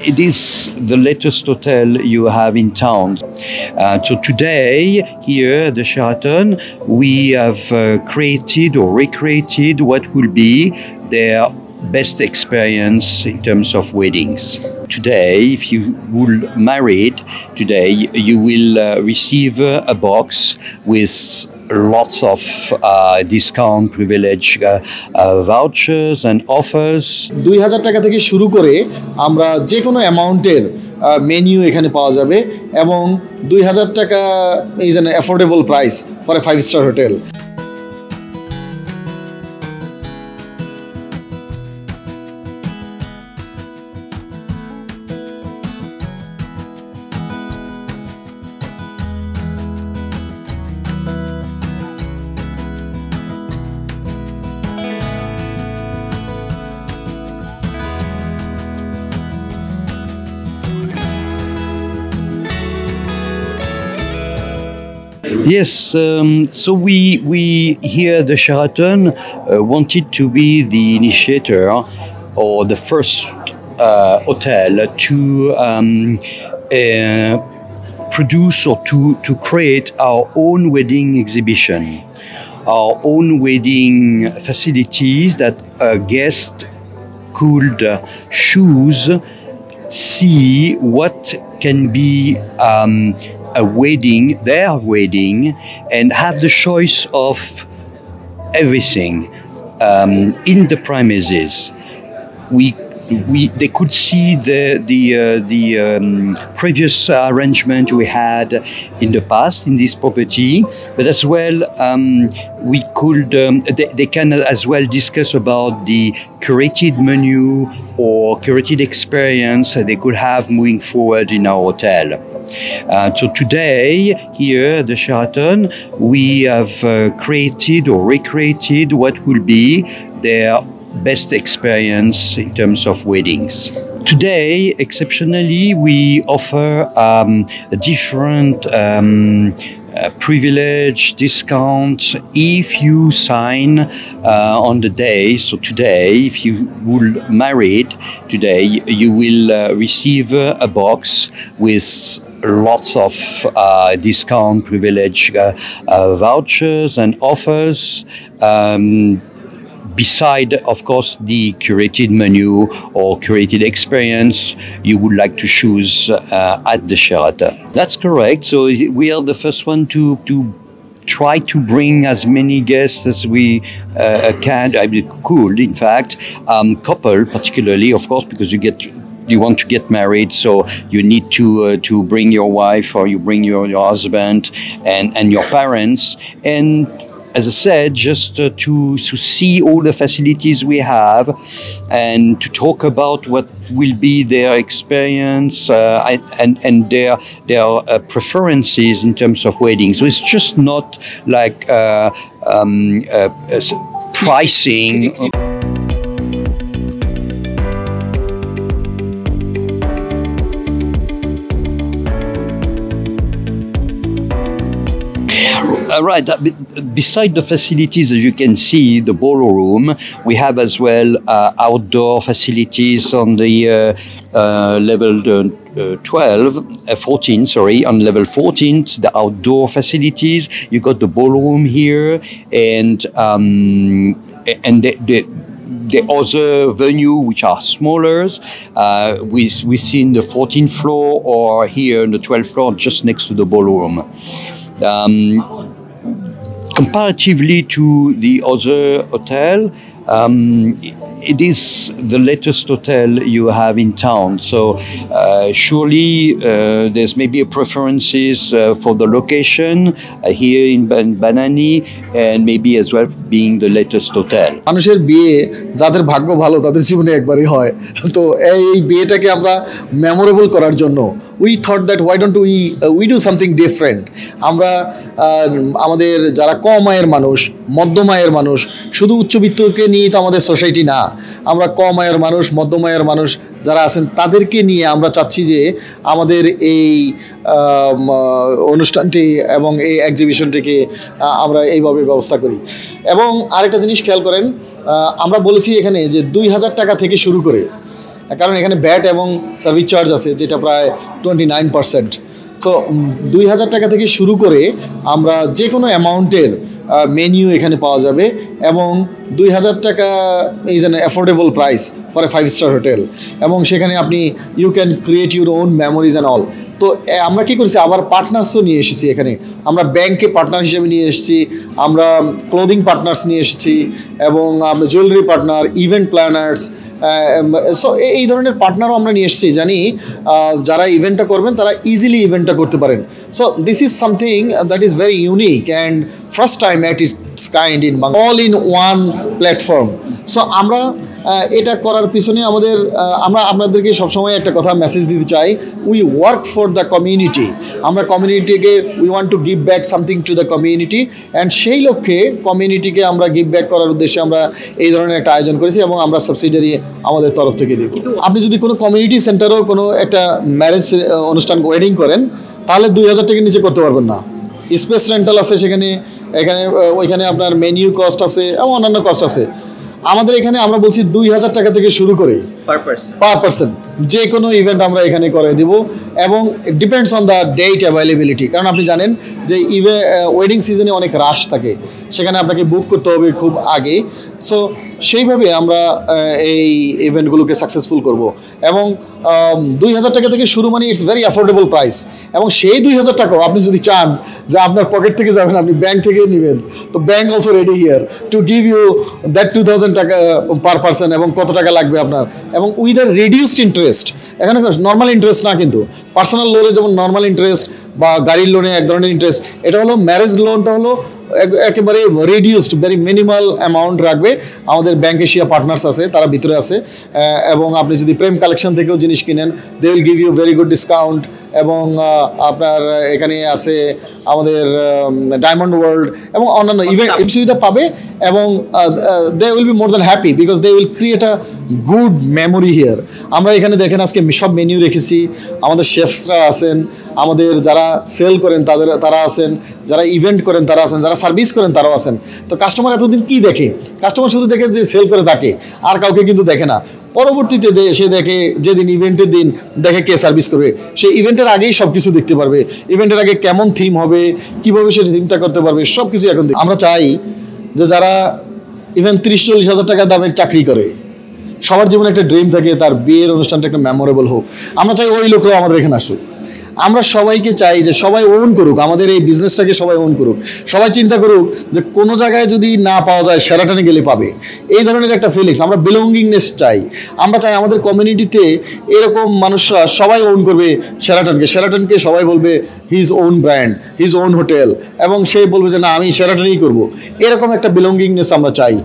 It is the latest hotel you have in town. So today, here at the Sheraton, we have created or recreated what will be their best experience in terms of weddings. Today, if you will married today, you will receive a box with lots of discount, privilege vouchers and offers. 2000 টাকা থেকে শুরু করে আমরা যে কোনো অ্যামাউন্টের menu এখানে পাওয়া যাবে এবং 2000 টাকা is an affordable price for A 5-star hotel. Yes, so we here at the Sheraton wanted to be the initiator or the first hotel to produce or to create our own wedding exhibition, our own wedding facilities that a guest could choose, see what can be a wedding, their wedding, and have the choice of everything in the premises. They could see the previous arrangement we had in the past in this property, but as well we could they can as well discuss about the curated menu or curated experience they could have moving forward in our hotel. So today, here at the Sheraton, we have created or recreated what will be their best experience in terms of weddings. Today, exceptionally, we offer different privilege discounts if you sign on the day. So today, if you will married today, you will receive a box with lots of discount, privilege vouchers and offers. Beside, of course, the curated menu or curated experience you would like to choose at the Sheraton. That's correct. So we are the first one to try to bring as many guests as we could, in fact, couple particularly, of course, because you want to get married, so you need to bring your wife or you bring your husband and your parents. And as I said, just to see all the facilities we have and to talk about what will be their experience and their preferences in terms of wedding. So it's just not like pricing. Right. Beside the facilities, as you can see, the ballroom, we have as well outdoor facilities on the level 14, sorry, on level 14, the outdoor facilities. You got the ballroom here and the other venue which are smaller, we see in the 14th floor or here on the 12th floor just next to the ballroom. Comparatively to the other hotel, it is the latest hotel you have in town. So surely there's maybe a preferences for the location here in Banani and maybe as well being the latest hotel. মানুষের বিয়ে যাদের ভাগ্য ভালো তাদের জীবনে একবারই হয়। তো এই বিয়েটাকে আমরা মেমোরেবল করার জন্য we thought that why don't we do something different. আমরা আমাদের যারা কম আয়ের মানুষ, মধ্যম আয়ের মানুষ, শুধু উচ্চবিত্তকে নিয়ে তো আমাদের সোসাইটি না, আমরা কম আয়ের মানুষ, মধ্যম আয়ের মানুষ যারা আছেন তাদেরকে নিয়ে আমরা চাচ্ছি যে আমাদের এই অনুষ্ঠানটি এবং এই এক্সিবিশনটিকে আমরা এইভাবে ব্যবস্থা করি। এবং আরেকটা জিনিস খেয়াল করেন, আমরা বলেছি এখানে যে 2000 টাকা থেকে শুরু করে কারণ এখানে ব্যাট এবং সার্ভিস চার্জ আছে যেটা প্রায় 29%। সো 2,000 টাকা থেকে শুরু করে আমরা যে কোনো অ্যামাউন্টের মেনিউ এখানে পাওয়া যাবে এবং 2,000 টাকা is an affordable price for a five star hotel, এবং সেখানে আপনি you can create your own memories and all. তো আমরা কী করছি, আবার পার্টনার্সও নিয়ে এসেছি এখানে। আমরা ব্যাংকে পার্টনার হিসেবে নিয়ে এসেছি, আমরা ক্লোদিং পার্টনার্স নিয়ে এসেছি, এবং আমরা jewellery partner, event planners. So এই ধরনের পার্টনারও আমরা নিয়ে এসেছি, জানি যারা ইভেন্টটা করবেন তারা ইজিলি ইভেন্টটা করতে পারেন। So this is something that is very unique and first time at it's kind in all in one platform. So আমরা এটা করার পিছনে আমাদের আমরা আপনাদেরকে সবসময় একটা কথা মেসেজ দিতে চাই, we work for the community. আমরা কমিউনিটিকে we want to give back something to the community, and সেই লক্ষ্যে কমিউনিটিকে আমরা গিভ ব্যাক করার উদ্দেশ্যে আমরা এই ধরনের একটা আয়োজন করেছি এবং আমরা সাবসিডিয়ারি আমাদের তরফ থেকে দিব। আপনি যদি কোনো কমিউনিটি সেন্টারও কোনো একটা ম্যারেজ অনুষ্ঠান ওয়েডিং করেন তাহলে 2,000 টাকার নিচে করতে পারবেন না। স্পেস রেন্টাল আছে সেখানে, ওইখানে আপনার মেনিউ কস্ট আছে এবং অন্যান্য কস্ট আছে। আমাদের এখানে আমরা বলছি 2,000 টাকা থেকে শুরু করে পার পার্সন যে কোনো ইভেন্ট আমরা এখানে করে দিব, এবং depends on the date availability. কারণ আপনি জানেন যে ওয়েডিং সিজনে অনেক রাশ থাকে, সেখানে আপনাকে বুক করতে হবে খুব আগে। সো সেইভাবে আমরা এই ইভেন্টগুলোকে সাকসেসফুল করব, এবং 2,000 টাকা থেকে শুরু, মানে ইটস ভেরি অ্যাফোর্ডেবল প্রাইস। এবং সেই 2,000 টাকাও আপনি যদি চান যে আপনার পকেট থেকে যাবেন, আপনি ব্যাংক থেকে নেবেন, তো bank also ready here to give you that 2,000 টাকা পার পার্সন, এবং কত টাকা লাগবে আপনার, এবং উইথ আ রিডিউসড ইন্টারেস্ট। এখানে নর্মাল ইন্টারেস্ট না, কিন্তু পার্সোনাল লোনে যেমন নর্মাল ইন্টারেস্ট বা গাড়ির লোনে এক ধরনের ইন্টারেস্ট, এটা হলো ম্যারেজ লোনটা হলো একেবারে রিডিউসড, ভেরি মিনিমাল অ্যামাউন্ট রাখবে। আমাদের ব্যাংক এশিয়া পার্টনার্স আছে, তারা ভিতরে আছে, এবং আপনি যদি প্রেম কালেকশন থেকেও জিনিস কিনেন they will give you very good discount. এবং আপনার এখানে আছে আমাদের ডায়মন্ড ওয়ার্ল্ড এবং অন্যান্য ইভেন্ট সুবিধা পাবে, এবং they will be more than happy because they will create a good memory here. আমরা এখানে দেখেন আজকে সব মেনিউ রেখেছি, আমাদের শেফসরা আছেন, আমাদের যারা সেল করেন তারা আছেন, যারা ইভেন্ট করেন তারা আছেন, যারা সার্ভিস করেন তারাও আছেন। তো কাস্টমার এতদিন কি দেখে? কাস্টমার শুধু দেখে যে সেল করে তাকে, আর কাউকে কিন্তু দেখে না। পরবর্তীতে সে দেখে যেদিন ইভেন্টের দিন দেখে কে সার্ভিস করবে, সেই ইভেন্টের আগেই সব কিছু দেখতে পারবে। ইভেন্টের আগে কেমন থিম হবে, কীভাবে সে চিন্তা করতে পারবে, সব কিছু এখন আমরা চাই যে যারা ইভেন 30-40 হাজার টাকা দামের চাকরি করে, সবার জীবনে একটা ড্রিম থাকে তার বিয়ের অনুষ্ঠানটা একটা মেমোরেবল হোক। আমরা চাই ওই লোকরাও আমাদের এখানে আসুক। আমরা সবাইকে চাই যে সবাই ওন করুক, আমাদের এই বিজনেসটাকে সবাই ওন করুক। সবাই চিন্তা করুক যে কোনো জায়গায় যদি না পাওয়া যায় শেরাটনে গেলে পাবে, এই ধরনের একটা ফিলিংস। আমরা বিলঙ্গিংনেস চাই। আমরা চাই আমাদের কমিউনিটিতে এরকম মানুষরা সবাই ওন করবে শেরাটনকে সবাই বলবে his own brand, his own hotel, এবং সে বলবে যে না আমি শেরাটনেই করবো। এরকম একটা বিলঙ্গিংনেস আমরা চাই।